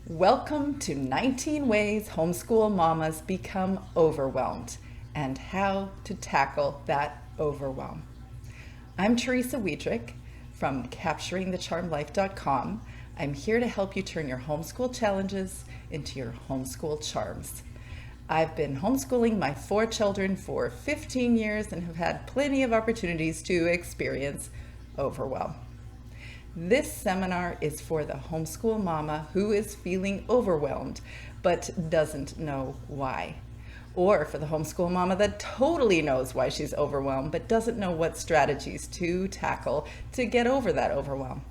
Welcome to 19 Ways Homeschool Mamas Become Overwhelmed and how to tackle that overwhelm. I'm Teresa Wiedrich from CapturingTheCharmLife.com. I'm here to help you turn your homeschool challenges into your homeschool charms. I've been homeschooling my 4 children for 15 years and have had plenty of opportunities to experience overwhelm. This seminar is for the homeschool mama who is feeling overwhelmed but doesn't know why. Or for the homeschool mama that totally knows why she's overwhelmed but doesn't know what strategies to tackle to get over that overwhelm.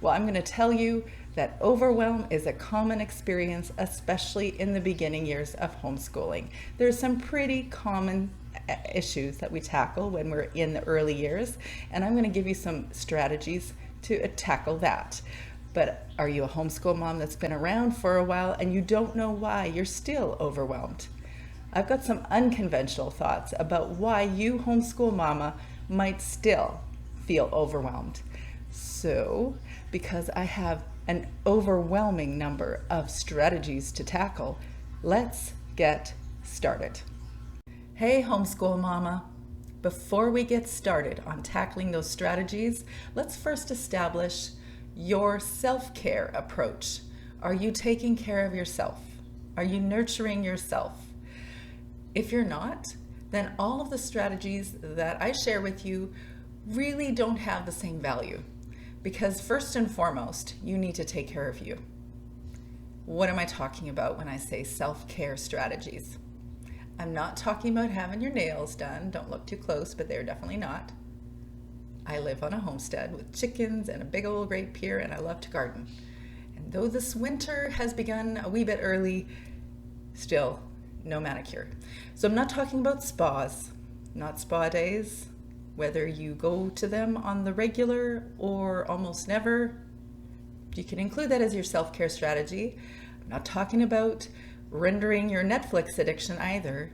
Well, I'm going to tell you that overwhelm is a common experience, especially in the beginning years of homeschooling. There's some pretty common issues that we tackle when we're in the early years, and I'm going to give you some strategies to tackle that. But are you a homeschool mom that's been around for a while and you don't know why you're still overwhelmed? I've got some unconventional thoughts about why you homeschool mama might still feel overwhelmed. So, because I have an overwhelming number of strategies to tackle, let's get started. Hey homeschool mama. Before we get started on tackling those strategies, let's first establish your self-care approach. Are you taking care of yourself? Are you nurturing yourself? If you're not, then all of the strategies that I share with you really don't have the same value, because first and foremost, you need to take care of you. What am I talking about when I say self-care strategies? I'm not talking about having your nails done. Don't look too close, but they're definitely not. I live on a homestead with chickens and a big old great pier, and I love to garden. And though this winter has begun a wee bit early, still no manicure. So I'm not talking about spas, not spa days, whether you go to them on the regular or almost never. You can include that as your self-care strategy. I'm not talking about rendering your Netflix addiction either.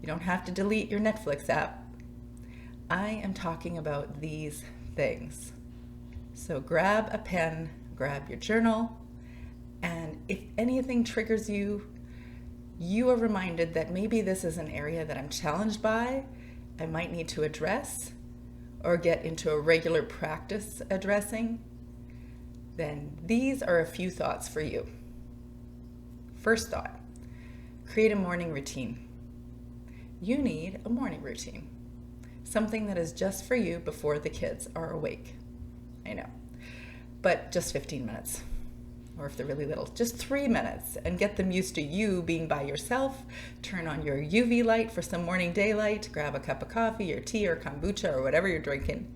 You don't have to delete your Netflix app. I am talking about these things. So grab a pen, grab your journal, and if anything triggers you, you are reminded that maybe this is an area that I'm challenged by, I might need to address or get into a regular practice addressing, then these are a few thoughts for you. First thought. Create a morning routine. You need a morning routine. Something that is just for you before the kids are awake. I know, but just 15 minutes. Or if they're really little, just 3 minutes, and get them used to you being by yourself. Turn on your UV light for some morning daylight. Grab a cup of coffee or tea or kombucha or whatever you're drinking.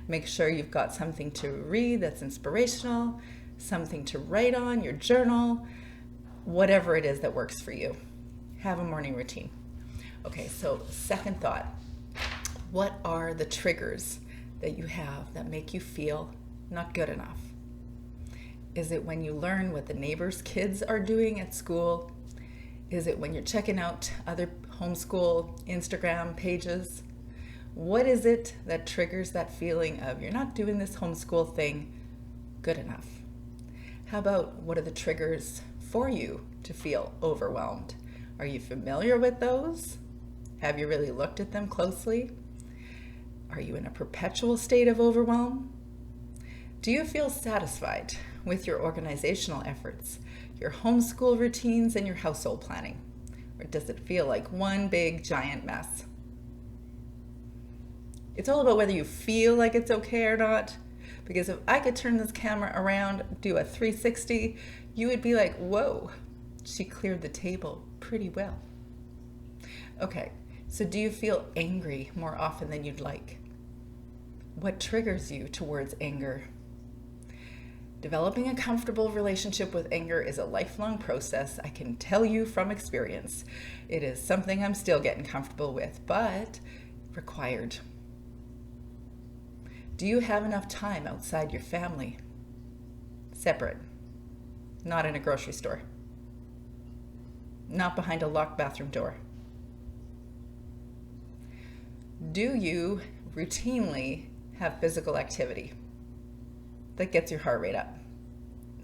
Make sure you've got something to read that's inspirational, something to write on, your journal, whatever it is that works for you. Have a morning routine. Okay, so second thought. What are the triggers that you have that make you feel not good enough? Is it when you learn what the neighbors' kids are doing at school? Is it when you're checking out other homeschool Instagram pages? What is it that triggers that feeling of you're not doing this homeschool thing good enough? How about what are the triggers for you to feel overwhelmed? Are you familiar with those? Have you really looked at them closely? Are you in a perpetual state of overwhelm? Do you feel satisfied with your organizational efforts, your homeschool routines, and your household planning? Or does it feel like one big giant mess? It's all about whether you feel like it's okay or not. Because if I could turn this camera around, do a 360, you would be like, whoa, she cleared the table pretty well. Okay, so do you feel angry more often than you'd like? What triggers you towards anger? Developing a comfortable relationship with anger is a lifelong process. I can tell you from experience. It is something I'm still getting comfortable with, but required. Do you have enough time outside your family? Separate. Not in a grocery store. Not behind a locked bathroom door. Do you routinely have physical activity that gets your heart rate up?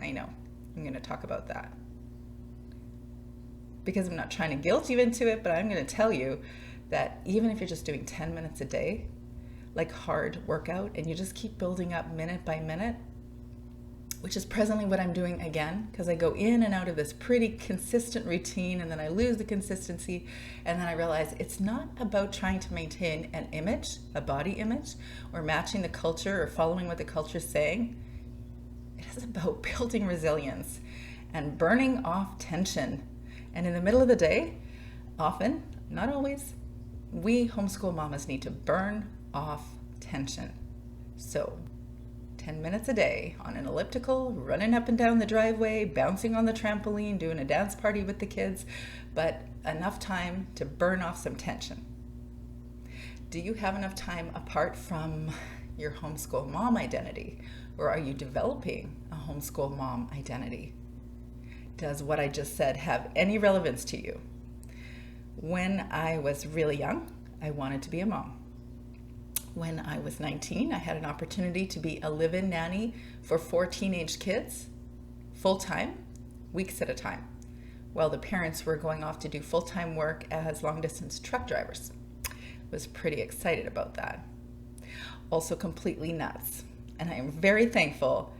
I know, I'm going to talk about that. because I'm not trying to guilt you into it, but I'm going to tell you that even if you're just doing 10 minutes a day, like hard workout, and you just keep building up minute by minute, which is presently what I'm doing again, because I go in and out of this pretty consistent routine, and then I lose the consistency, and then I realize it's not about trying to maintain an image, a body image, or matching the culture or following what the culture is saying. It is about building resilience and burning off tension. And in the middle of the day, often, not always, we homeschool mamas need to burn off tension. So 10 minutes a day on an elliptical, running up and down the driveway, bouncing on the trampoline, doing a dance party with the kids, but enough time to burn off some tension. Do you have enough time apart from your homeschool mom identity? Or are you developing a homeschool mom identity? Does what I just said have any relevance to you? When I was really young, I wanted to be a mom. When I was 19, I had an opportunity to be a live-in nanny for 4 teenage kids, full-time, weeks at a time, while the parents were going off to do full-time work as long-distance truck drivers. Was pretty excited about that. Also completely nuts. And I am very thankful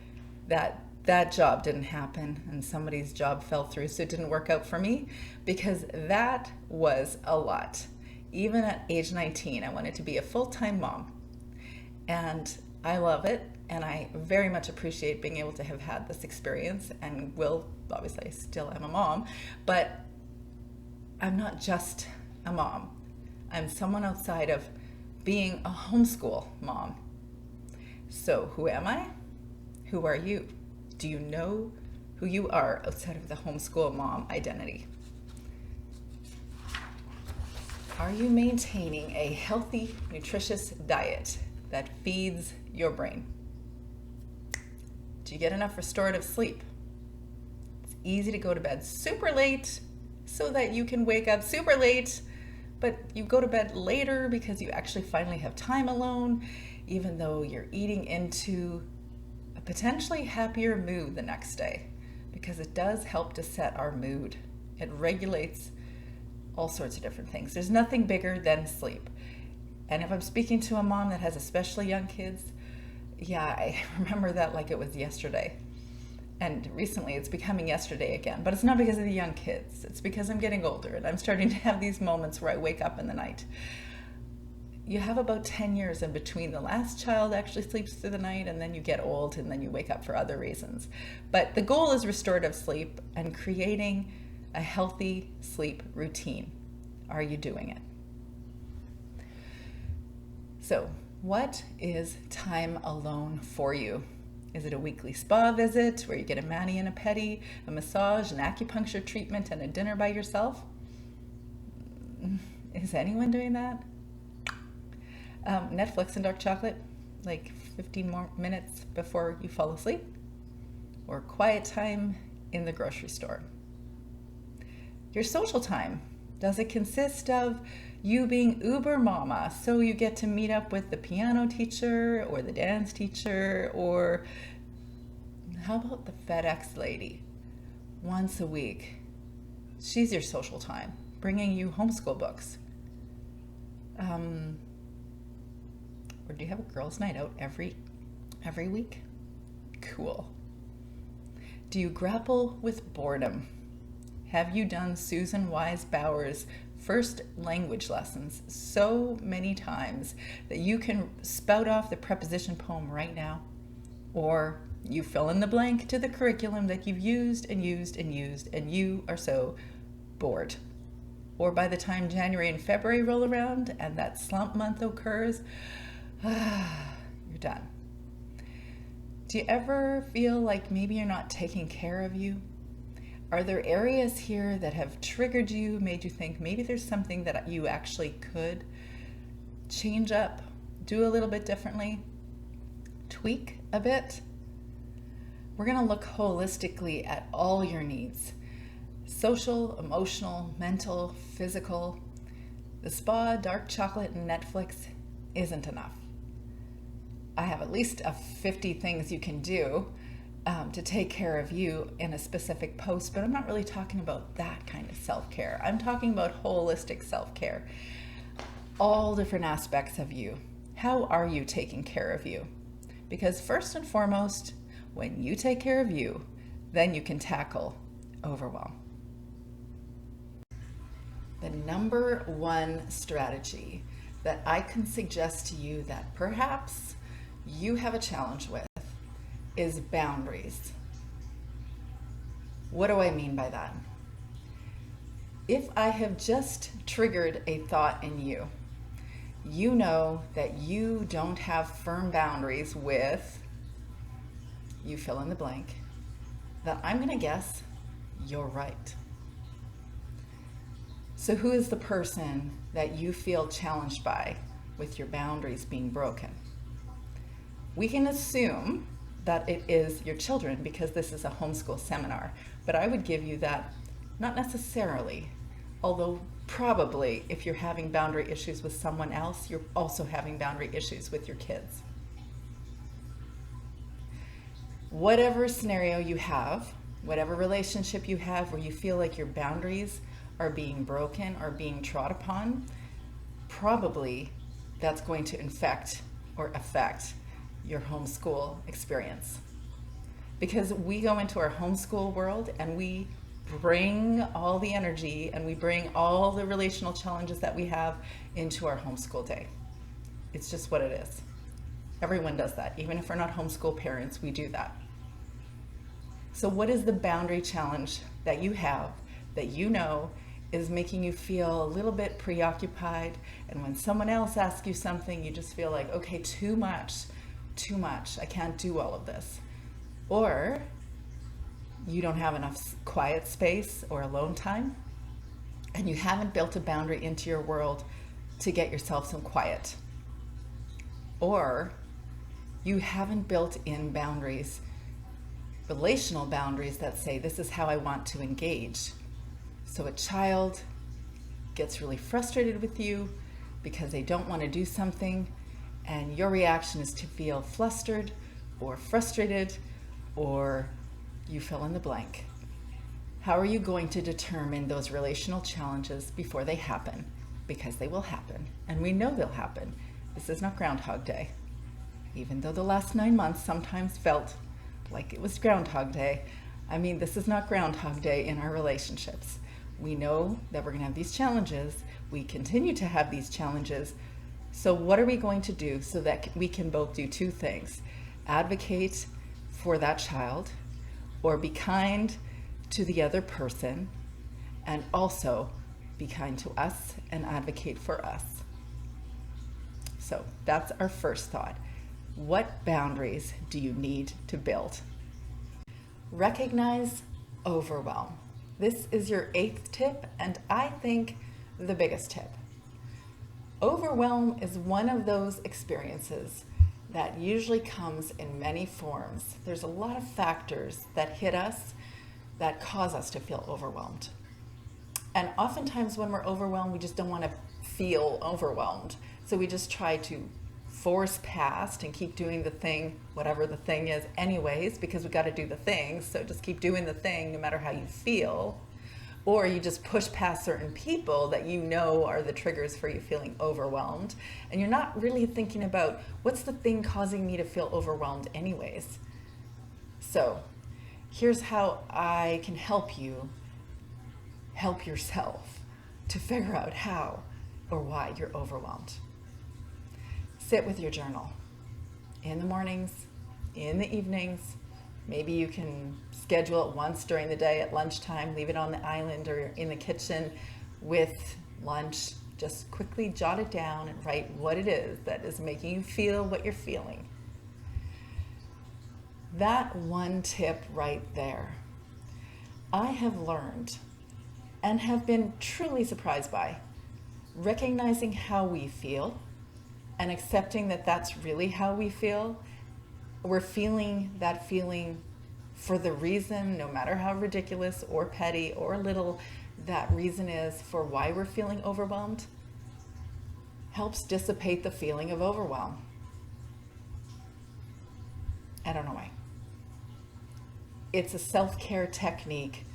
that that job didn't happen and somebody's job fell through, so it didn't work out for me, because that was a lot. Even at age 19, I wanted to be a full-time mom. And I love it, and I very much appreciate being able to have had this experience, and will, obviously I still am a mom, but I'm not just a mom. I'm someone outside of being a homeschool mom. So who am I? Who are you? Do you know who you are outside of the homeschool mom identity? Are you maintaining a healthy, nutritious diet that feeds your brain? Do you get enough restorative sleep? It's easy to go to bed super late so that you can wake up super late, but you go to bed later because you actually finally have time alone, even though you're eating into a potentially happier mood the next day, because it does help to set our mood. It regulates all sorts of different things. There's nothing bigger than sleep. And if I'm speaking to a mom that has especially young kids, yeah, I remember that like it was yesterday. And recently it's becoming yesterday again, but it's not because of the young kids. It's because I'm getting older and I'm starting to have these moments where I wake up in the night. You have about 10 years in between the last child actually sleeps through the night, and then you get old and then you wake up for other reasons. But the goal is restorative sleep and creating a healthy sleep routine. Are you doing it? So, what is time alone for you? Is it a weekly spa visit where you get a mani and a pedi, a massage, an acupuncture treatment, and a dinner by yourself? Is anyone doing that? Netflix and dark chocolate, like 15 more minutes before you fall asleep? Or quiet time in the grocery store? Your social time, does it consist of you being uber mama, so you get to meet up with the piano teacher or the dance teacher, or how about the FedEx lady once a week? She's your social time, bringing you homeschool books. Or do you have a girls' night out every week? Cool. Do you grapple with boredom? Have you done Susan Wise Bauer's first language lessons so many times that you can spout off the preposition poem right now? Or you fill in the blank to the curriculum that you've used and used and used, and you are so bored. Or by the time January and February roll around and that slump month occurs, you're done. Do you ever feel like maybe you're not taking care of you? Are there areas here that have triggered you, made you think maybe there's something that you actually could change up, do a little bit differently, tweak a bit? We're going to look holistically at all your needs: social, emotional, mental, physical. The spa, dark chocolate, and Netflix isn't enough. I have at least 50 things you can do to take care of you in a specific post, but I'm not really talking about that kind of self-care. I'm talking about holistic self-care. All different aspects of you. How are you taking care of you? Because first and foremost, when you take care of you, then you can tackle overwhelm. The number one strategy that I can suggest to you that perhaps you have a challenge with is boundaries. What do I mean by that? If I have just triggered a thought in you, you know that you don't have firm boundaries with, you fill in the blank, that I'm going to guess you're right. So who is the person that you feel challenged by with your boundaries being broken? We can assume that it is your children because this is a homeschool seminar, but I would give you that not necessarily, although probably if you're having boundary issues with someone else, you're also having boundary issues with your kids. Whatever scenario you have, whatever relationship you have where you feel like your boundaries are being broken or being trod upon, probably that's going to affect your homeschool experience. Because we go into our homeschool world and we bring all the energy and we bring all the relational challenges that we have into our homeschool day. It's just what it is. Everyone does that. Even if we're not homeschool parents, we do that. So what is the boundary challenge that you have that you know is making you feel a little bit preoccupied, and when someone else asks you something, you just feel like, okay, too much, I can't do all of this. Or you don't have enough quiet space or alone time, and you haven't built a boundary into your world to get yourself some quiet. Or you haven't built in boundaries, relational boundaries that say, this is how I want to engage. So a child gets really frustrated with you because they don't want to do something, and your reaction is to feel flustered or frustrated, or you fill in the blank. How are you going to determine those relational challenges before they happen? Because they will happen, and we know they'll happen. This is not Groundhog Day. Even though the last 9 months sometimes felt like it was Groundhog Day, I mean, this is not Groundhog Day in our relationships. We know that we're going to have these challenges. We continue to have these challenges. So what are we going to do so that we can both do two things? Advocate for that child, or be kind to the other person, and also be kind to us and advocate for us. So that's our first thought. What boundaries do you need to build? Recognize overwhelm. This is your 8th tip, and I think the biggest tip. Overwhelm is one of those experiences that usually comes in many forms. There's a lot of factors that hit us that cause us to feel overwhelmed. And oftentimes when we're overwhelmed, we just don't want to feel overwhelmed. So we just try to force past and keep doing the thing, whatever the thing is anyways, because we got to do the thing. So just keep doing the thing no matter how you feel. Or you just push past certain people that you know are the triggers for you feeling overwhelmed. And you're not really thinking about what's the thing causing me to feel overwhelmed anyways. So here's how I can help you help yourself to figure out how or why you're overwhelmed. Sit with your journal in the mornings, in the evenings. Maybe you can schedule it once during the day at lunchtime, leave it on the island or in the kitchen with lunch. Just quickly jot it down and write what it is that is making you feel what you're feeling. That one tip right there, I have learned and have been truly surprised by recognizing how we feel and accepting that that's really how we feel. We're feeling that feeling for the reason, no matter how ridiculous or petty or little that reason is for why we're feeling overwhelmed, helps dissipate the feeling of overwhelm. I don't know why. It's a self-care technique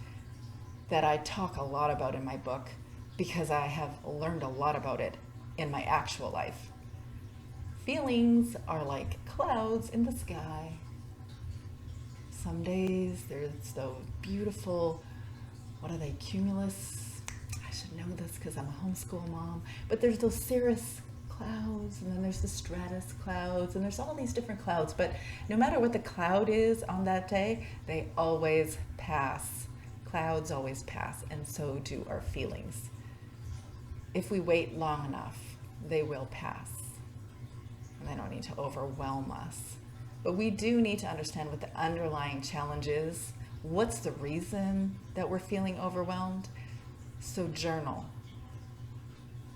that I talk a lot about in my book because I have learned a lot about it in my actual life. Feelings are like clouds in the sky. Some days there's those beautiful, what are they, cumulus? I should know this because I'm a homeschool mom. But there's those cirrus clouds, and then there's the stratus clouds, and there's all these different clouds. But no matter what the cloud is on that day, they always pass. Clouds always pass, and so do our feelings. If we wait long enough, they will pass. And they don't need to overwhelm us. But we do need to understand what the underlying challenge is. What's the reason that we're feeling overwhelmed? So journal.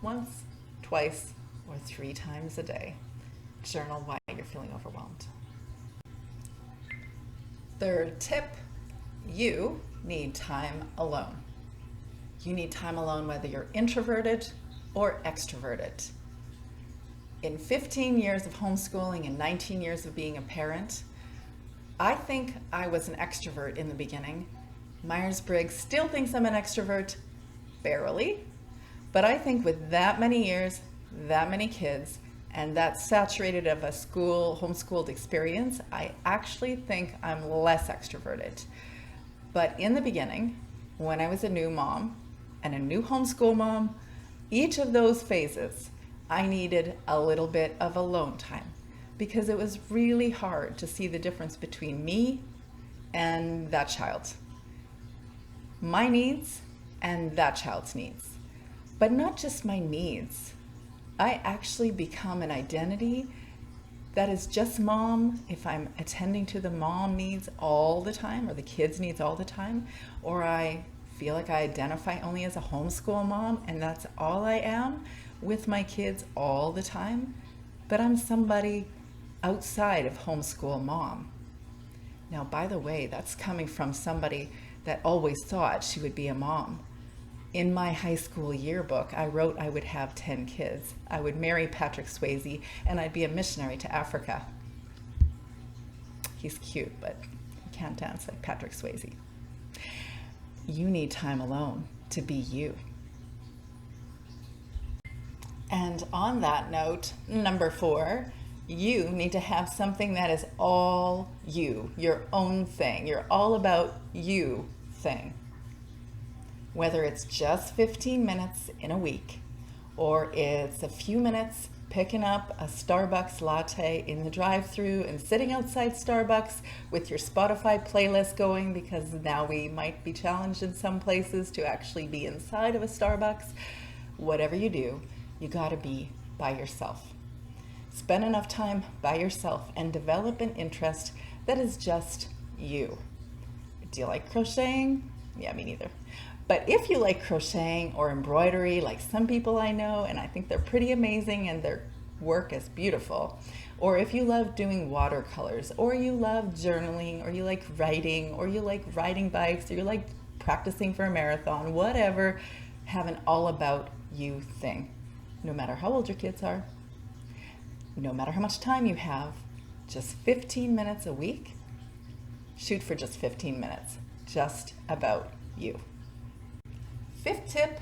Once, twice, or 3 times a day. Journal why you're feeling overwhelmed. Third tip, you need time alone. You need time alone whether you're introverted or extroverted. In 15 years of homeschooling and 19 years of being a parent, I think I was an extrovert in the beginning. Myers-Briggs still thinks I'm an extrovert, barely. But I think with that many years, that many kids, and that saturated of a homeschooled experience, I actually think I'm less extroverted. But in the beginning, when I was a new mom and a new homeschool mom, each of those phases, I needed a little bit of alone time because it was really hard to see the difference between me and that child. My needs and that child's needs. But not just my needs. I actually become an identity that is just mom if I'm attending to the mom needs all the time or the kids' needs all the time, or I feel like I identify only as a homeschool mom and that's all I am with my kids all the time, but I'm somebody outside of homeschool mom. Now, by the way, that's coming from somebody that always thought she would be a mom. In my high school yearbook, I wrote I would have 10 kids. I would marry Patrick Swayze, and I'd be a missionary to Africa. He's cute, but he can't dance like Patrick Swayze. You need time alone to be you. And on that note, number 4, you need to have something that is all you, your own thing, your all about you thing. Whether it's just 15 minutes in a week, or it's a few minutes picking up a Starbucks latte in the drive-thru and sitting outside Starbucks with your Spotify playlist going, because now we might be challenged in some places to actually be inside of a Starbucks. Whatever you do, you gotta be by yourself. Spend enough time by yourself and develop an interest that is just you. Do you like crocheting? Yeah, me neither. But if you like crocheting or embroidery, like some people I know, and I think they're pretty amazing and their work is beautiful, or if you love doing watercolors, or you love journaling, or you like writing, or you like riding bikes, or you like practicing for a marathon, whatever, have an all about you thing. No matter how old your kids are, no matter how much time you have, just 15 minutes a week, shoot for just 15 minutes, just about you. 5th tip,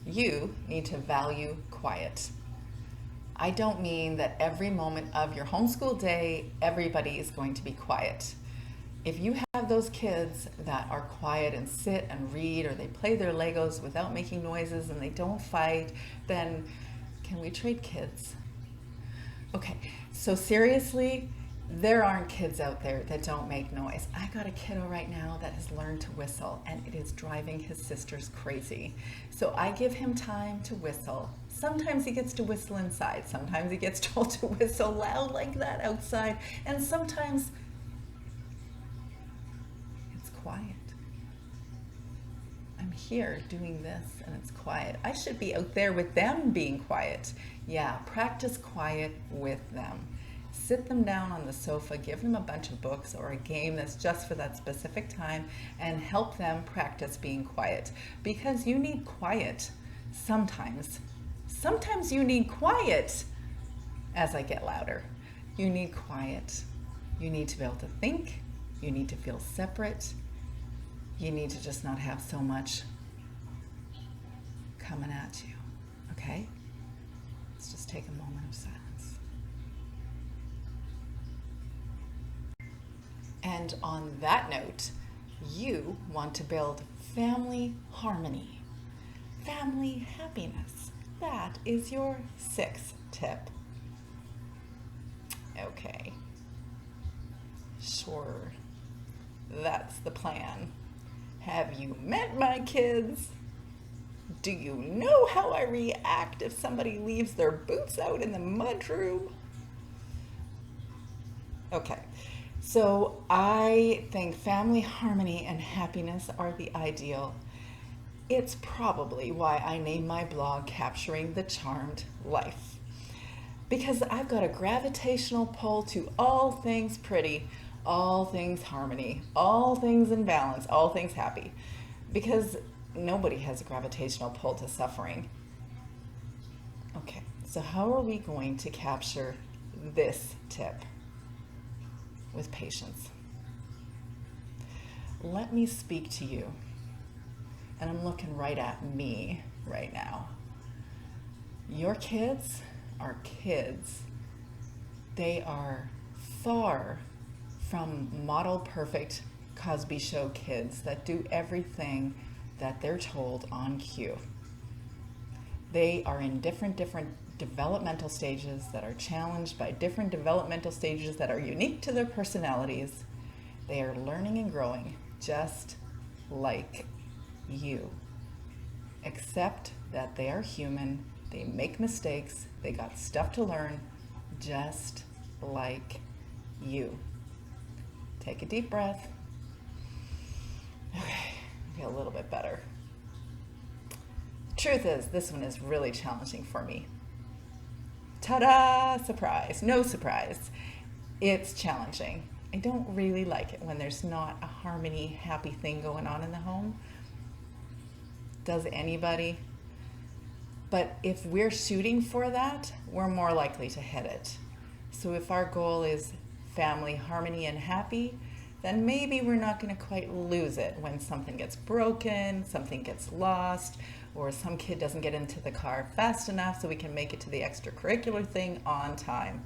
you need to value quiet. I don't mean that every moment of your homeschool day, everybody is going to be quiet. If you have those kids that are quiet and sit and read, or they play their Legos without making noises and they don't fight, then can we trade kids? Okay, so seriously, there aren't kids out there that don't make noise. I got a kiddo right now that has learned to whistle, and it is driving his sisters crazy. So I give him time to whistle. Sometimes he gets to whistle inside. Sometimes he gets told to whistle loud like that outside. And sometimes it's quiet. I'm here doing this and it's quiet. I should be out there with them being quiet. Yeah, practice quiet with them. Sit them down on the sofa, give them a bunch of books or a game that's just for that specific time, and help them practice being quiet. Because you need quiet sometimes. Sometimes you need quiet. As I get louder, you need quiet. You need to be able to think. You need to feel separate. you need to just not have so much coming at you, okay? Let's just take a moment of silence. And on that note, you want to build family harmony, family happiness. That is your 6th tip. Okay. Sure. That's the plan. Have you met my kids? Do you know how I react if somebody leaves their boots out in the mudroom? Okay, so I think family harmony and happiness are the ideal. It's probably why I named my blog Capturing the Charmed Life. Because I've got a gravitational pull to all things pretty, all things harmony, all things in balance, all things happy. Because nobody has a gravitational pull to suffering. Okay, so how are we going to capture this tip with patience? Let me speak to you. And I'm looking right at me right now. Your kids are kids. They are far from model perfect Cosby Show kids that do everything that they're told on cue. They are in different developmental stages that are challenged by different developmental stages that are unique to their personalities. They are learning and growing just like you. Accept that they are human, they make mistakes, they got stuff to learn just like you. Take a deep breath. Okay, I feel a little bit better. Truth is, this one is really challenging for me. Ta-da! Surprise. No surprise. It's challenging. I don't really like it when there's not a harmony, happy thing going on in the home. Does anybody? But if we're shooting for that, we're more likely to hit it. So if our goal is family harmony and happy, then maybe we're not going to quite lose it when something gets broken, something gets lost, or some kid doesn't get into the car fast enough so we can make it to the extracurricular thing on time.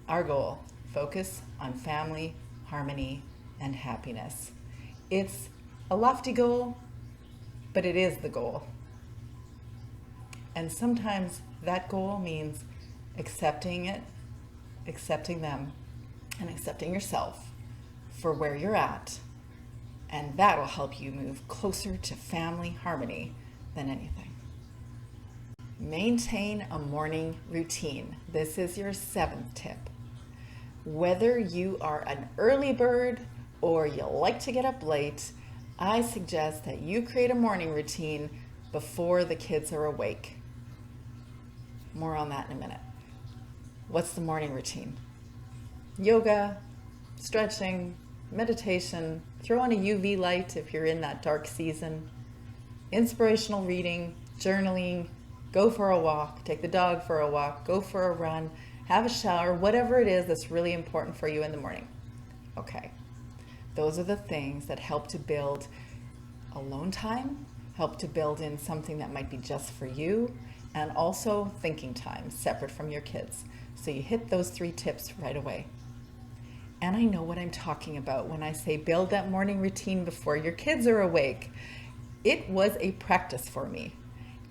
Our goal, focus on family, harmony, and happiness. It's a lofty goal, but it is the goal. And sometimes that goal means accepting it, accepting them, and accepting yourself for where you're at. And that'll help you move closer to family harmony than anything. Maintain a morning routine. This is your 7th tip. Whether you are an early bird or you like to get up late, I suggest that you create a morning routine before the kids are awake. More on that in a minute. What's the morning routine? Yoga, stretching, meditation, throw on a UV light if you're in that dark season, inspirational reading, journaling, go for a walk, take the dog for a walk, go for a run, have a shower, whatever it is that's really important for you in the morning. Okay, those are the things that help to build alone time, help to build in something that might be just for you, and also thinking time separate from your kids. So you hit those 3 tips right away. And I know what I'm talking about when I say build that morning routine before your kids are awake. It was a practice for me.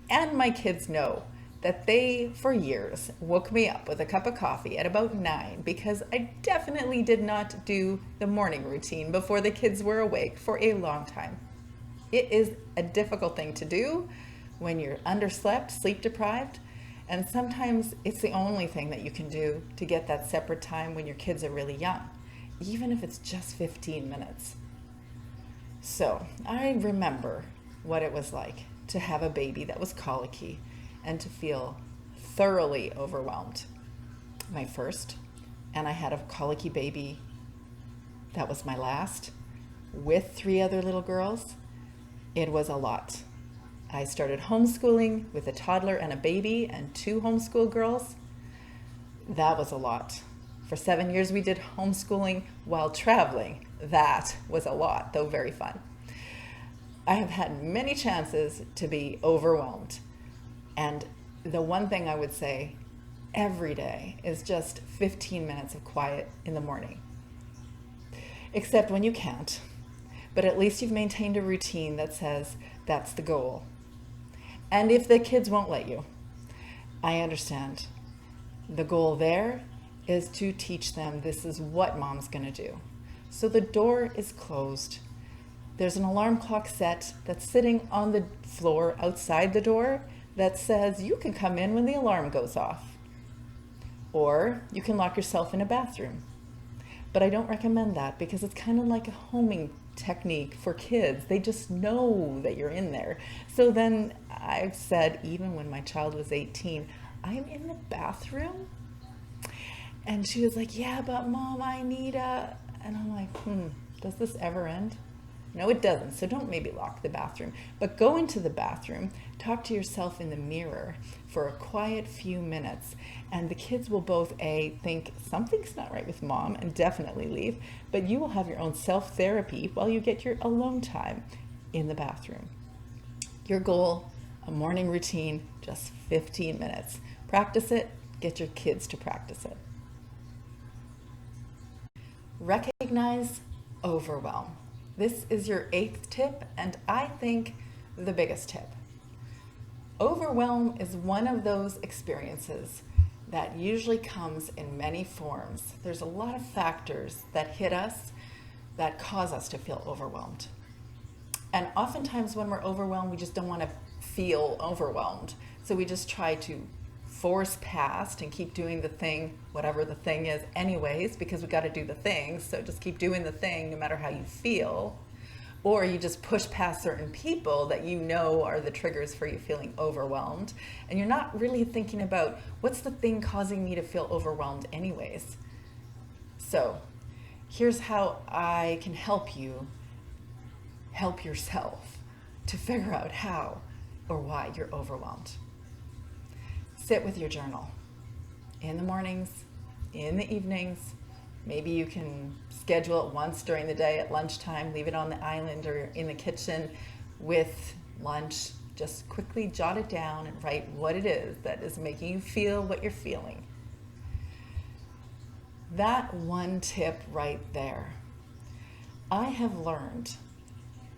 And my kids know that they, for years, woke me up with a cup of coffee at about 9 because I definitely did not do the morning routine before the kids were awake for a long time. It is a difficult thing to do when you're underslept, sleep deprived, and sometimes it's the only thing that you can do to get that separate time when your kids are really young, even if it's just 15 minutes. So I remember what it was like to have a baby that was colicky and to feel thoroughly overwhelmed. My first, and I had a colicky baby that was my last, with 3 other little girls. It was a lot. I started homeschooling with a toddler and a baby and 2 homeschool girls. That was a lot. For 7 years we did homeschooling while traveling. That was a lot, though very fun. I have had many chances to be overwhelmed. And the one thing I would say every day is just 15 minutes of quiet in the morning. Except when you can't. But at least you've maintained a routine that says that's the goal. And if the kids won't let you, I understand. The goal there is to teach them this is what mom's going to do. So the door is closed. There's an alarm clock set that's sitting on the floor outside the door that says you can come in when the alarm goes off. Or you can lock yourself in a bathroom. But I don't recommend that because it's kind of like a homing technique for kids. They just know that you're in there. So then I've said, even when my child was 18, I'm in the bathroom? And she was like, yeah, but mom, I need a... And I'm like, does this ever end? No, it doesn't. So don't maybe lock the bathroom. But go into the bathroom, talk to yourself in the mirror for a quiet few minutes. And the kids will both A, think something's not right with mom and definitely leave, but you will have your own self-therapy while you get your alone time in the bathroom. Your goal, a morning routine, just 15 minutes. Practice it, get your kids to practice it. Recognize overwhelm. This is your 8th tip, and I think the biggest tip. Overwhelm is one of those experiences that usually comes in many forms. There's a lot of factors that hit us that cause us to feel overwhelmed. And oftentimes when we're overwhelmed, we just don't want to feel overwhelmed. So we just try to force past and keep doing the thing, whatever the thing is anyways, because we got to do the thing. So just keep doing the thing no matter how you feel. Or you just push past certain people that you know are the triggers for you feeling overwhelmed. And you're not really thinking about what's the thing causing me to feel overwhelmed anyways. So here's how I can help you help yourself to figure out how or why you're overwhelmed. Sit with your journal in the mornings, in the evenings. Maybe you can schedule it once during the day at lunchtime, leave it on the island or in the kitchen with lunch. Just quickly jot it down and write what it is that is making you feel what you're feeling. That one tip right there, I have learned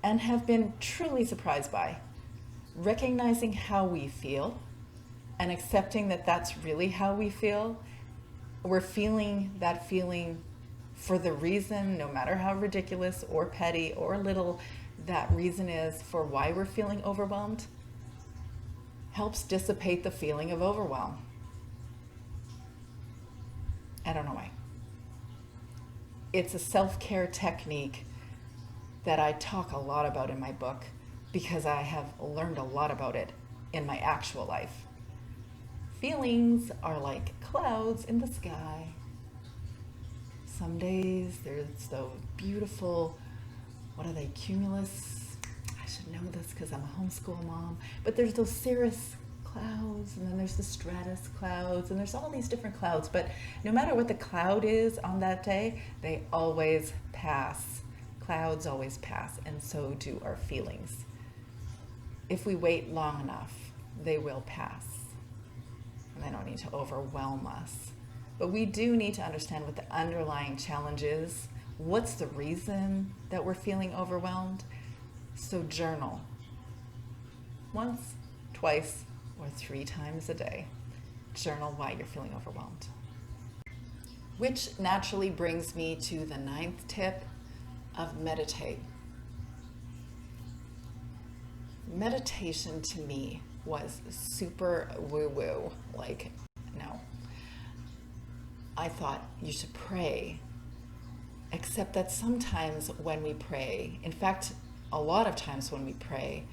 and have been truly surprised by recognizing how we feel and accepting that that's really how we feel. We're feeling that feeling for the reason, no matter how ridiculous or petty or little that reason is for why we're feeling overwhelmed, helps dissipate the feeling of overwhelm. I don't know why. It's a self-care technique that I talk a lot about in my book because I have learned a lot about it in my actual life. Feelings are like clouds in the sky. Some days there's those beautiful, what are they, cumulus? I should know this because I'm a homeschool mom. But there's those cirrus clouds, and then there's the stratus clouds, and there's all these different clouds. But no matter what the cloud is on that day, they always pass. Clouds always pass, and so do our feelings. If we wait long enough, they will pass. And they don't need to overwhelm us. But we do need to understand what the underlying challenge is. What's the reason that we're feeling overwhelmed? So journal. Once, twice, or 3 times a day. Journal why you're feeling overwhelmed. Which naturally brings me to the 9th tip of meditate. Meditation to me was super woo-woo. Like, no. I thought you should pray. Except that sometimes when we pray, in fact, a lot of times when we pray,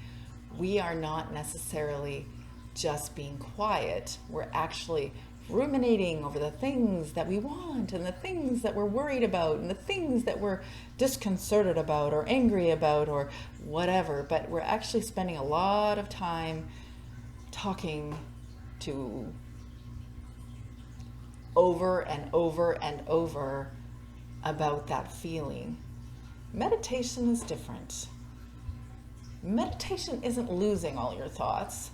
we are not necessarily just being quiet. We're actually ruminating over the things that we want and the things that we're worried about and the things that we're disconcerted about or angry about or whatever. But we're actually spending a lot of time talking to over and over and over about that feeling. Meditation is different. Meditation isn't losing all your thoughts.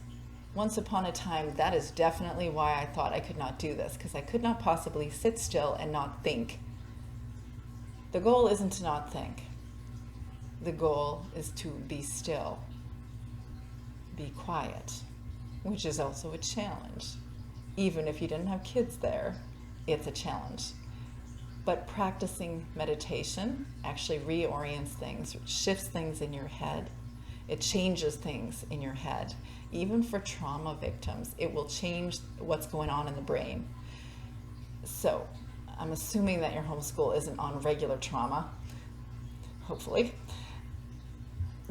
Once upon a time, that is definitely why I thought I could not do this, because I could not possibly sit still and not think. The goal isn't to not think. The goal is to be still, be quiet, which is also a challenge. Even if you didn't have kids there, it's a challenge. But practicing meditation actually reorients things, shifts things in your head. It changes things in your head. Even for trauma victims, it will change what's going on in the brain. So I'm assuming that your homeschool isn't on regular trauma, hopefully.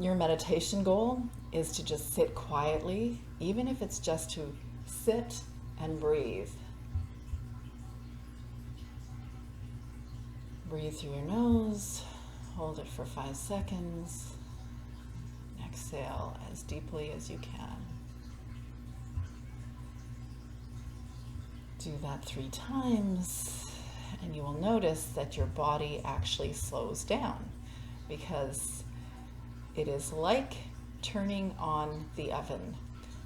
Your meditation goal is to just sit quietly, even if it's just to sit and breathe. Breathe through your nose, hold it for 5 seconds, and exhale as deeply as you can. Do that 3 times, and you will notice that your body actually slows down, because it is like turning on the oven.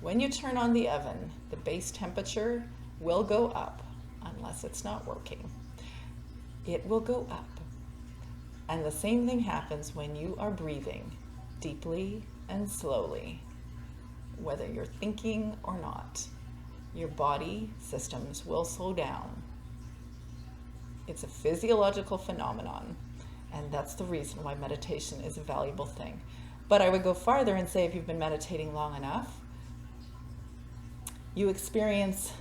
When you turn on the oven, the base temperature will go up, unless it's not working. It will go up. And the same thing happens when you are breathing deeply and slowly, whether you're thinking or not. Your body systems will slow down. It's a physiological phenomenon, and that's the reason why meditation is a valuable thing. But I would go farther and say if you've been meditating long enough, you experience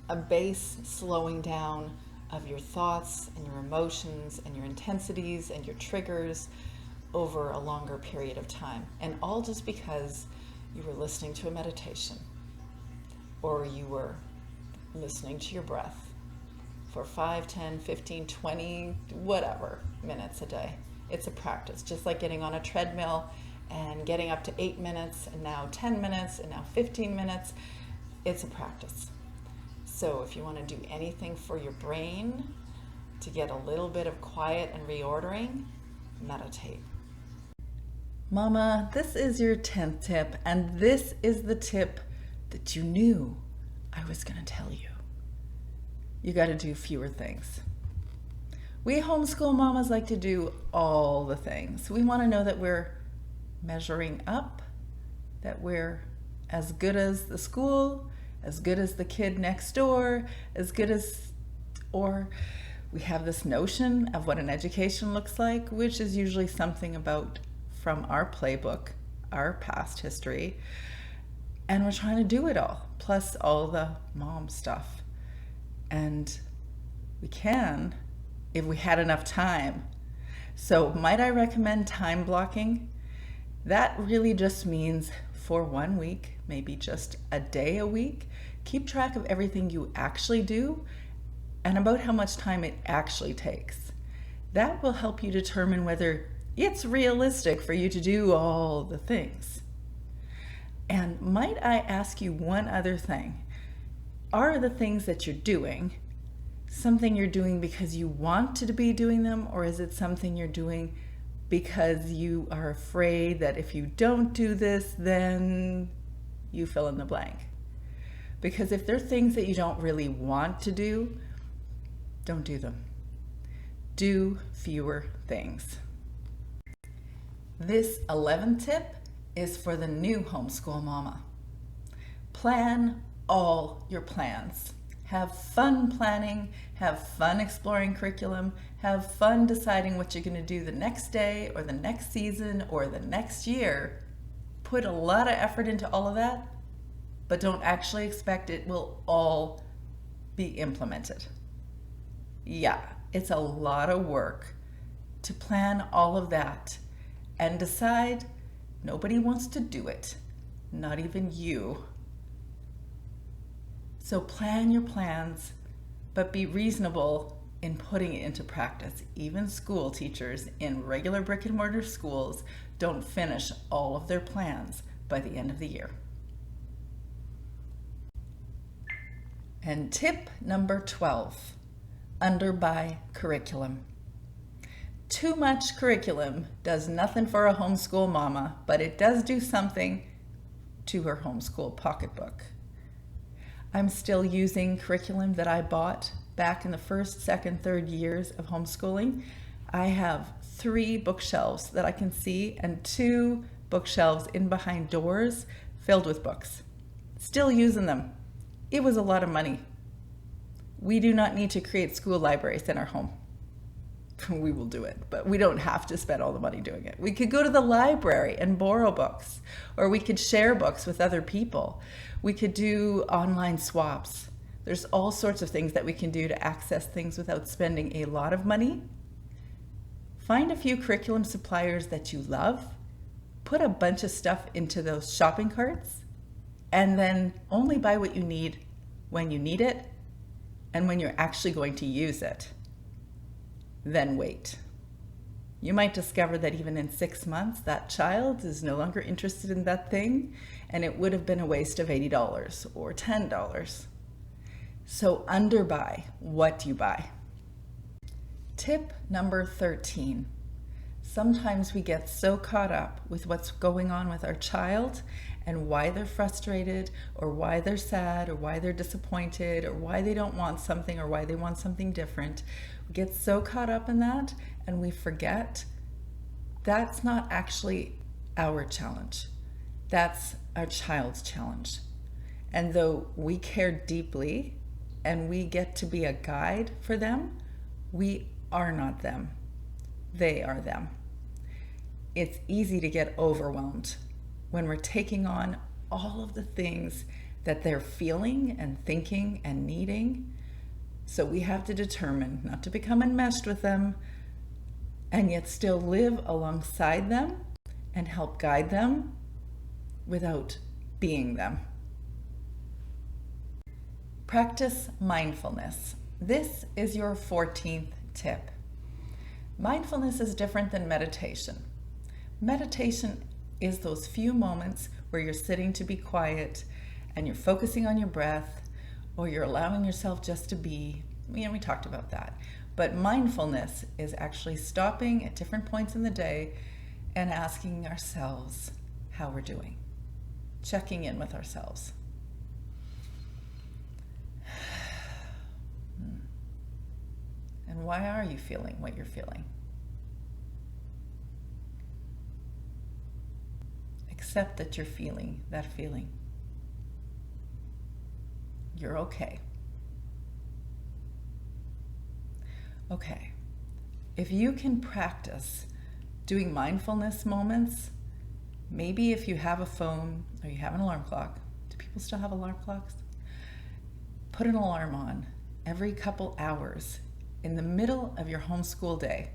a base slowing down of your thoughts and your emotions and your intensities and your triggers over a longer period of time. And all just because you were listening to a meditation, or you were listening to your breath for 5, 10, 15, 20, whatever minutes a day. It's a practice, just like getting on a treadmill and getting up to 8 minutes and now 10 minutes and now 15 minutes. It's a practice. So if you want to do anything for your brain to get a little bit of quiet and reordering, meditate. Mama, this is your 10th tip, and this is the tip that you knew I was going to tell you. You got to do fewer things. We homeschool mamas like to do all the things. We want to know that we're measuring up, that we're as good as the school, as good as the kid next door, as good as, or we have this notion of what an education looks like, which is usually something about from our playbook, our past history, and we're trying to do it all, plus all the mom stuff. And we can if we had enough time. So might I recommend time blocking? That really just means for 1 week, maybe just a day a week, keep track of everything you actually do and about how much time it actually takes. That will help you determine whether it's realistic for you to do all the things. And might I ask you one other thing? Are the things that you're doing something you're doing because you want to be doing them, or is it something you're doing because you are afraid that if you don't do this, then you fill in the blank? Because if they're things that you don't really want to do, don't do them. Do fewer things. This 11th tip is for the new homeschool mama. Plan all your plans. Have fun planning, have fun exploring curriculum, have fun deciding what you're going to do the next day or the next season or the next year. Put a lot of effort into all of that, but don't actually expect it will all be implemented. Yeah, it's a lot of work to plan all of that and decide nobody wants to do it, not even you. So plan your plans, but be reasonable in putting it into practice. Even school teachers in regular brick and mortar schools don't finish all of their plans by the end of the year. And tip number 12, under by curriculum. Too much curriculum does nothing for a homeschool mama, but it does do something to her homeschool pocketbook. I'm still using curriculum that I bought back in the first, second, third years of homeschooling. I have 3 bookshelves that I can see and 2 bookshelves in behind doors filled with books. Still using them. It was a lot of money. We do not need to create school libraries in our home. We will do it, but we don't have to spend all the money doing it. We could go to the library and borrow books, or we could share books with other people. We could do online swaps. There's all sorts of things that we can do to access things without spending a lot of money. Find a few curriculum suppliers that you love, put a bunch of stuff into those shopping carts, and then only buy what you need when you need it and when you're actually going to use it. Then wait. You might discover that even in 6 months, that child is no longer interested in that thing, and it would have been a waste of $80 or $10. So underbuy what you buy. Tip number 13. Sometimes we get so caught up with what's going on with our child and why they're frustrated or why they're sad or why they're disappointed or why they don't want something or why they want something different. We get so caught up in that and we forget that's not actually our challenge. That's our child's challenge. And though we care deeply and we get to be a guide for them, we are not them. They are them. It's easy to get overwhelmed when we're taking on all of the things that they're feeling and thinking and needing. So we have to determine not to become enmeshed with them and yet still live alongside them and help guide them without being them. Practice mindfulness. This is your 14th tip. Mindfulness is different than meditation. Meditation is those few moments where you're sitting to be quiet and you're focusing on your breath or you're allowing yourself just to be. We talked about that. But mindfulness is actually stopping at different points in the day and asking ourselves how we're doing, checking in with ourselves. And why are you feeling what you're feeling? Accept that you're feeling that feeling. You're okay. Okay. If you can practice doing mindfulness moments, maybe if you have a phone or you have an alarm clock. Do people still have alarm clocks? Put an alarm on every couple hours in the middle of your homeschool day.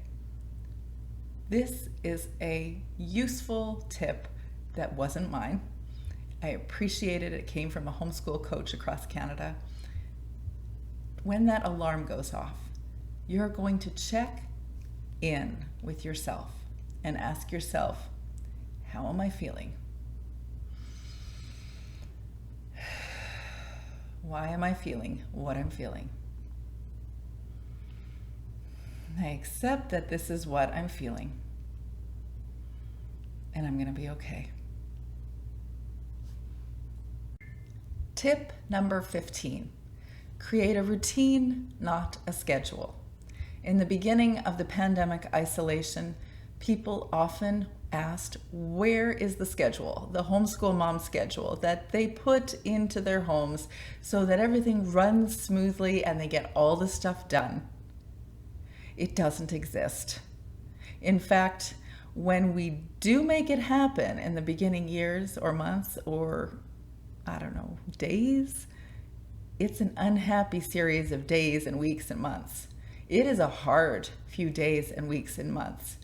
This is a useful tip that wasn't mine. I appreciated it. It came from a homeschool coach across Canada. When that alarm goes off, you're going to check in with yourself and ask yourself, how am I feeling? Why am I feeling what I'm feeling? I accept that this is what I'm feeling, and I'm going to be okay. Tip number 15, create a routine, not a schedule. In the beginning of the pandemic isolation, people often asked, where is the schedule, the homeschool mom schedule that they put into their homes so that everything runs smoothly and they get all the stuff done? It doesn't exist. In fact, when we do make it happen in the beginning years or months or days, it's an unhappy series of days and weeks and months. It is a hard few days and weeks and months.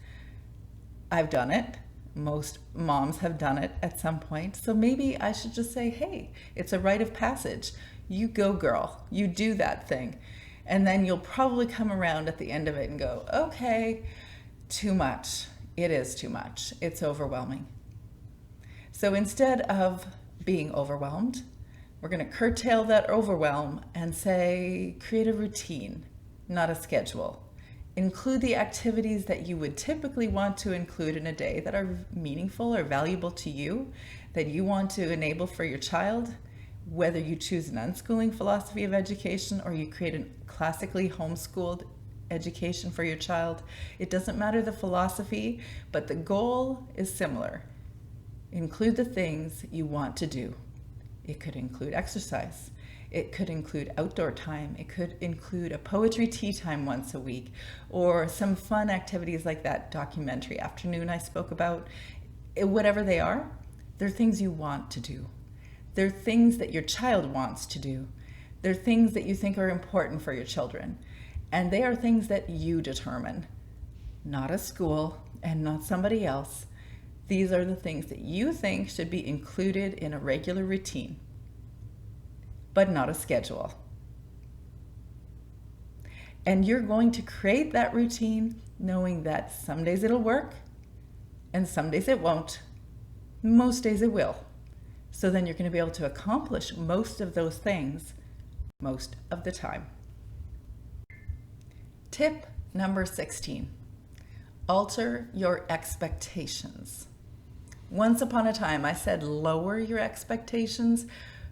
I've done it. Most moms have done it at some point. So maybe I should just say, hey, it's a rite of passage. You go, girl. You do that thing. And then you'll probably come around at the end of it and go, okay, too much. It is too much. It's overwhelming. So instead of being overwhelmed, we're going to curtail that overwhelm and say, create a routine, not a schedule. Include the activities that you would typically want to include in a day that are meaningful or valuable to you, that you want to enable for your child. Whether you choose an unschooling philosophy of education or you create a classically homeschooled education for your child, it doesn't matter the philosophy, but the goal is similar. Include the things you want to do. It could include exercise. It could include outdoor time. It could include a poetry tea time once a week, or some fun activities like that documentary afternoon I spoke about. Whatever they are, they're things you want to do. They're things that your child wants to do. They're things that you think are important for your children. And they are things that you determine, not a school and not somebody else. These are the things that you think should be included in a regular routine, but not a schedule. And you're going to create that routine knowing that some days it'll work and some days it won't. Most days it will. So then you're going to be able to accomplish most of those things most of the time. Tip number 16, alter your expectations. Once upon a time, I said lower your expectations,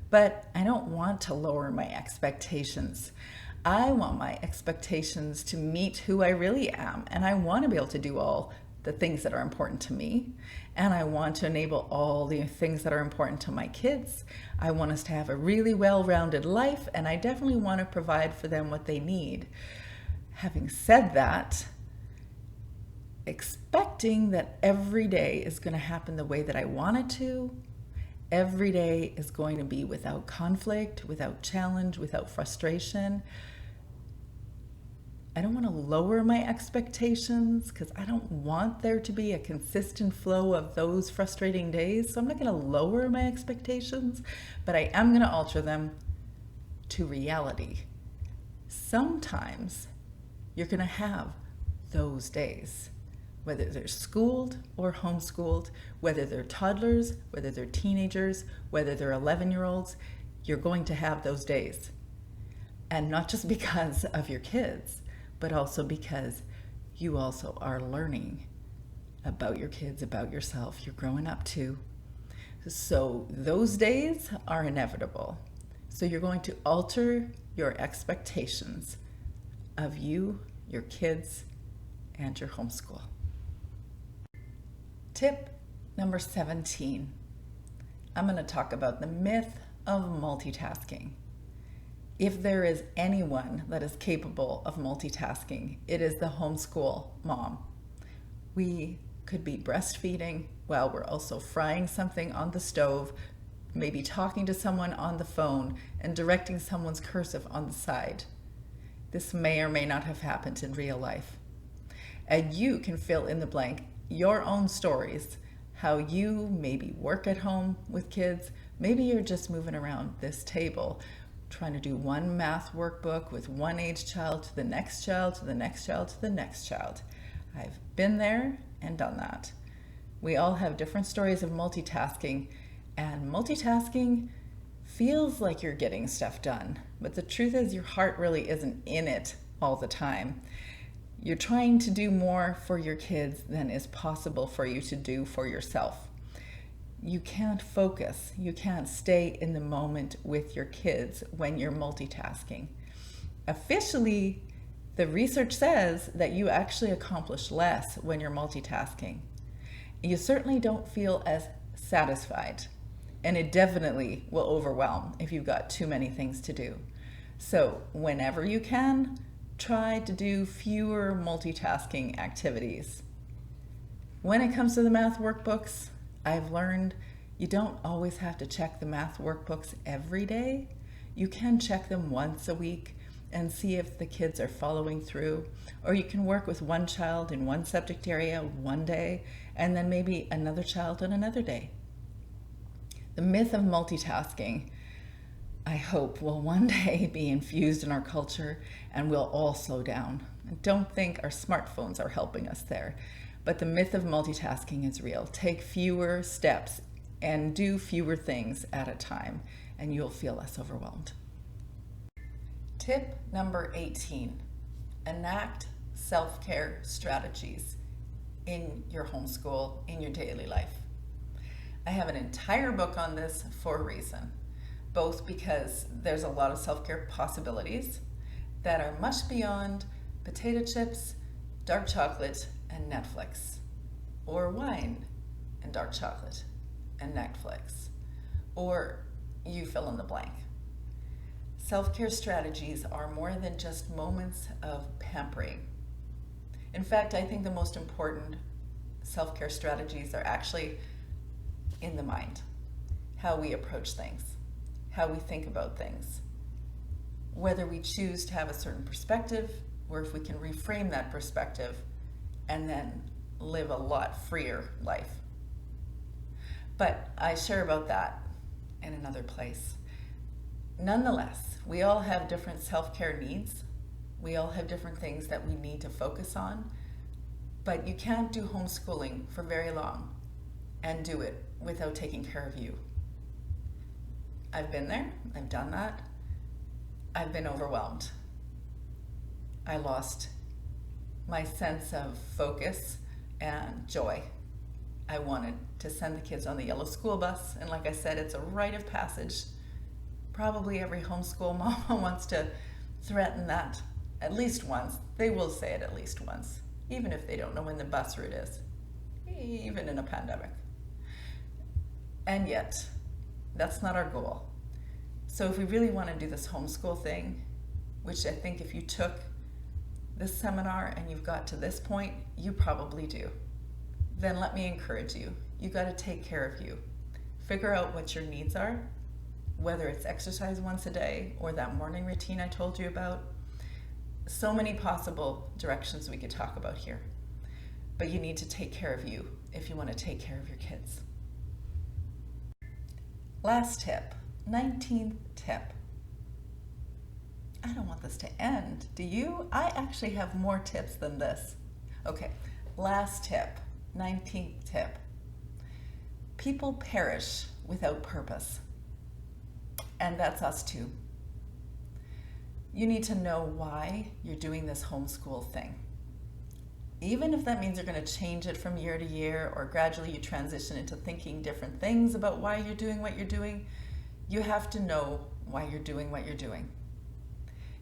but I don't want to lower my expectations. I want my expectations to meet who I really am, and I want to be able to do all the things that are important to me, and I want to enable all the things that are important to my kids. I want us to have a really well-rounded life, and I definitely want to provide for them what they need. Having said that, expecting that every day is going to happen the way that I want it to, every day is going to be without conflict, without challenge, without frustration. I don't want to lower my expectations because I don't want there to be a consistent flow of those frustrating days. So I'm not going to lower my expectations, but I am going to alter them to reality. Sometimes you're going to have those days, whether they're schooled or homeschooled, whether they're toddlers, whether they're teenagers, whether they're 11-year-olds, you're going to have those days. And not just because of your kids, but also because you also are learning about your kids, about yourself. You're growing up too. So those days are inevitable. So you're going to alter your expectations of you, your kids, and your homeschool. Tip number 17. I'm going to talk about the myth of multitasking. If there is anyone that is capable of multitasking, it is the homeschool mom. We could be breastfeeding while we're also frying something on the stove, maybe talking to someone on the phone and directing someone's cursive on the side. This may or may not have happened in real life. And you can fill in the blank your own stories, how you maybe work at home with kids, maybe you're just moving around this table, trying to do one math workbook with one age child to the next child, to the next child, to the next child. I've been there and done that. We all have different stories of multitasking, and multitasking feels like you're getting stuff done, but the truth is your heart really isn't in it all the time. You're trying to do more for your kids than is possible for you to do for yourself. You can't focus, you can't stay in the moment with your kids when you're multitasking. Officially, the research says that you actually accomplish less when you're multitasking. You certainly don't feel as satisfied, and it definitely will overwhelm if you've got too many things to do. So whenever you can, try to do fewer multitasking activities. When it comes to the math workbooks, I've learned you don't always have to check the math workbooks every day. You can check them once a week and see if the kids are following through, or you can work with one child in one subject area one day and then maybe another child on another day. The myth of multitasking, I hope, will one day be infused in our culture and we'll all slow down. I don't think our smartphones are helping us there, but the myth of multitasking is real. Take fewer steps and do fewer things at a time, and you'll feel less overwhelmed. Tip number 18, enact self-care strategies in your homeschool, in your daily life. I have an entire book on this for a reason, both because there's a lot of self-care possibilities that are much beyond potato chips, dark chocolate, and Netflix, or wine and dark chocolate and Netflix, or you fill in the blank. Self-care strategies are more than just moments of pampering. In fact, I think the most important self-care strategies are actually in the mind, how we approach things, how we think about things, whether we choose to have a certain perspective or if we can reframe that perspective and then live a lot freer life. But I share about that in another place. Nonetheless, we all have different self-care needs. We all have different things that we need to focus on, but you can't do homeschooling for very long and do it without taking care of you. I've been there, I've done that. I've been overwhelmed. I lost my sense of focus and joy. I wanted to send the kids on the yellow school bus, and like I said, it's a rite of passage. Probably every homeschool mama wants to threaten that at least once. They will say it at least once, even if they don't know when the bus route is, even in a pandemic. And yet, that's not our goal. So if we really want to do this homeschool thing, which I think if you took this seminar and you've got to this point, you probably do, then let me encourage you. You got to take care of you. Figure out what your needs are, whether it's exercise once a day or that morning routine I told you about. So many possible directions we could talk about here. But you need to take care of you if you want to take care of your kids. Last tip, 19th tip. I don't want this to end, do you? I actually have more tips than this. Okay, last tip, 19th tip. People perish without purpose. And that's us too. You need to know why you're doing this homeschool thing. Even if that means you're going to change it from year to year, or gradually you transition into thinking different things about why you're doing what you're doing, you have to know why you're doing what you're doing.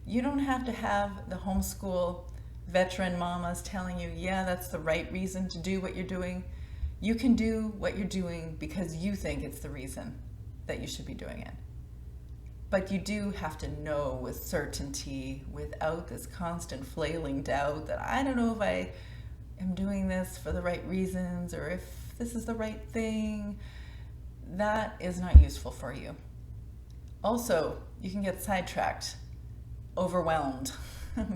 You don't have to have the homeschool veteran mamas telling you, yeah, that's the right reason to do what you're doing. You can do what you're doing because you think it's the reason that you should be doing it. But you do have to know with certainty, without this constant flailing doubt that I don't know if I am doing this for the right reasons or if this is the right thing. That is not useful for you. Also, you can get sidetracked, overwhelmed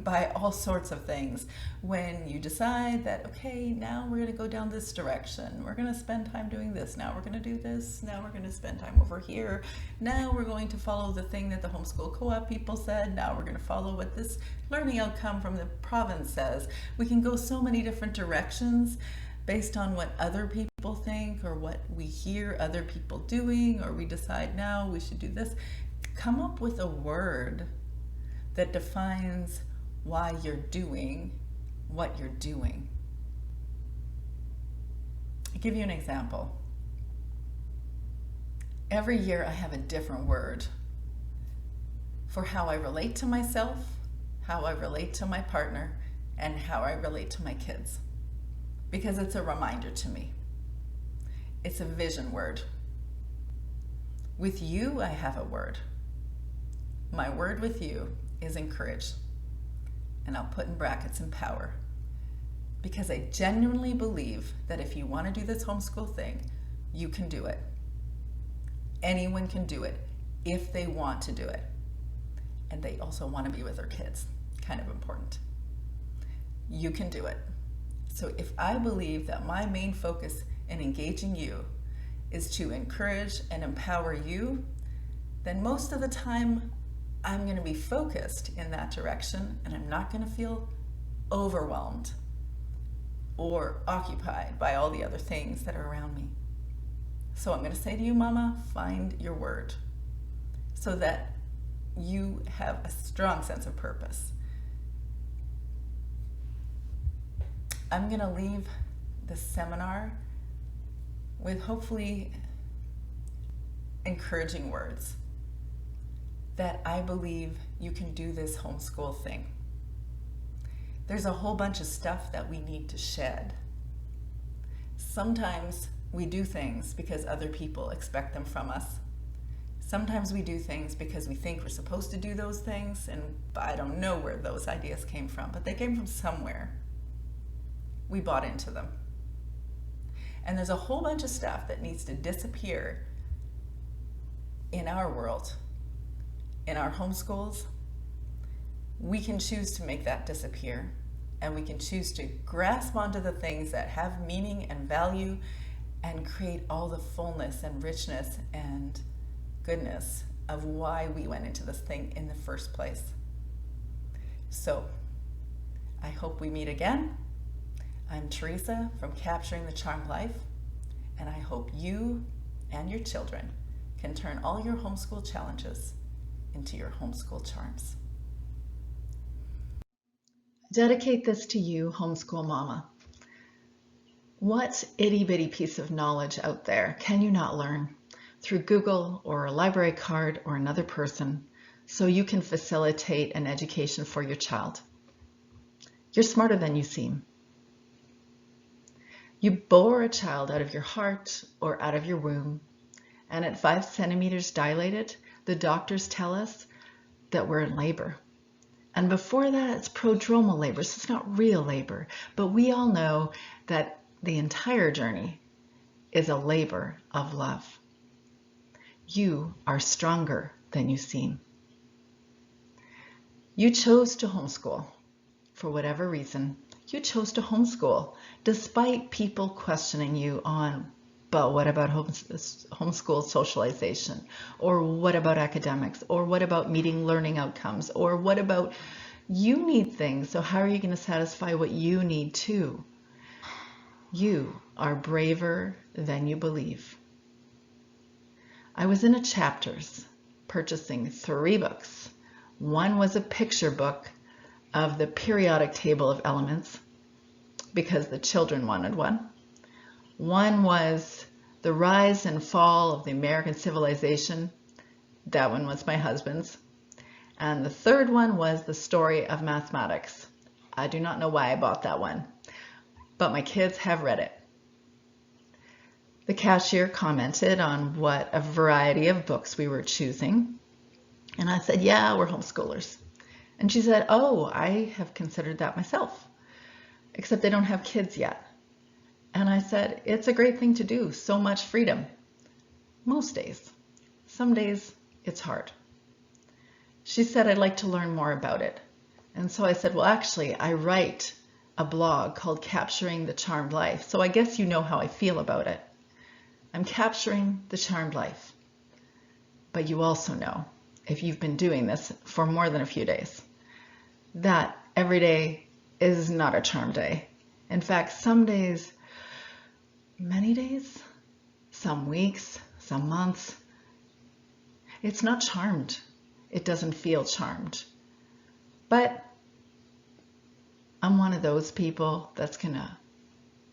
by all sorts of things when you decide that, okay, now we're going to go down this direction. We're going to spend time doing this. Now we're going to do this. Now we're going to spend time over here. Now we're going to follow the thing that the homeschool co-op people said. Now we're going to follow what this learning outcome from the province says. We can go so many different directions based on what other people think or what we hear other people doing, or we decide now we should do this. Come up with a word that defines why you're doing what you're doing. I'll give you an example. Every year I have a different word for how I relate to myself, how I relate to my partner, and how I relate to my kids. Because it's a reminder to me. It's a vision word. With you, I have a word. My word with you is encourage. And I'll put in brackets empower. Because I genuinely believe that if you want to do this homeschool thing, you can do it. Anyone can do it if they want to do it. And they also want to be with their kids. Kind of important. You can do it. So if I believe that my main focus in engaging you is to encourage and empower you, then most of the time I'm going to be focused in that direction, and I'm not going to feel overwhelmed or occupied by all the other things that are around me. So I'm going to say to you, Mama, find your word so that you have a strong sense of purpose. I'm going to leave the seminar with hopefully encouraging words that I believe you can do this homeschool thing. There's a whole bunch of stuff that we need to shed. Sometimes we do things because other people expect them from us. Sometimes we do things because we think we're supposed to do those things, and I don't know where those ideas came from, but they came from somewhere. We bought into them. And there's a whole bunch of stuff that needs to disappear in our world, in our homeschools. We can choose to make that disappear, and we can choose to grasp onto the things that have meaning and value and create all the fullness and richness and goodness of why we went into this thing in the first place. So I hope we meet again. I'm Teresa from Capturing the Charmed Life, and I hope you and your children can turn all your homeschool challenges into your homeschool charms. Dedicate this to you, homeschool mama. What itty-bitty piece of knowledge out there can you not learn through Google or a library card or another person so you can facilitate an education for your child? You're smarter than you seem. You bore a child out of your heart or out of your womb, and at 5 centimeters dilated, the doctors tell us that we're in labor. And before that, it's prodromal labor, so it's not real labor. But we all know that the entire journey is a labor of love. You are stronger than you seem. You chose to homeschool for whatever reason. You chose to homeschool despite people questioning you on, but what about homeschool socialization? Or what about academics? Or what about meeting learning outcomes? Or what about you need things, so how are you going to satisfy what you need too? You are braver than you believe. I was in a Chapters purchasing 3 books. One was a picture book of the periodic table of elements because the children wanted one. One was the rise and fall of the American civilization. That one was my husband's. And the third one was the story of mathematics. I do not know why I bought that one, but my kids have read it. The cashier commented on what a variety of books we were choosing. And I said, yeah, we're homeschoolers. And she said, oh, I have considered that myself, except I don't have kids yet. And I said, it's a great thing to do, so much freedom. Most days. Some days it's hard. She said, I'd like to learn more about it. And so I said, well, actually, I write a blog called Capturing the Charmed Life. So I guess you know how I feel about it. I'm capturing the charmed life. But you also know, if you've been doing this for more than a few days, that every day is not a charmed day. In fact, some days, many days, some weeks, some months, it's not charmed. It doesn't feel charmed. But I'm one of those people that's gonna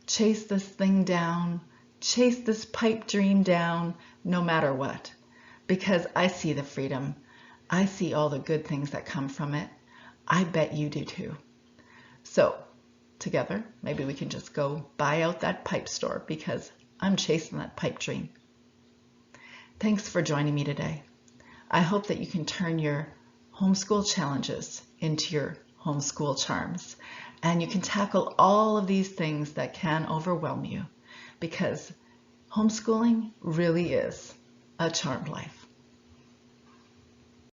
chase this thing down, chase this pipe dream down, no matter what. Because I see the freedom. I see all the good things that come from it. I bet you do too. So together, maybe we can just go buy out that pipe store because I'm chasing that pipe dream. Thanks for joining me today. I hope that you can turn your homeschool challenges into your homeschool charms, and you can tackle all of these things that can overwhelm you, because homeschooling really is a charmed life.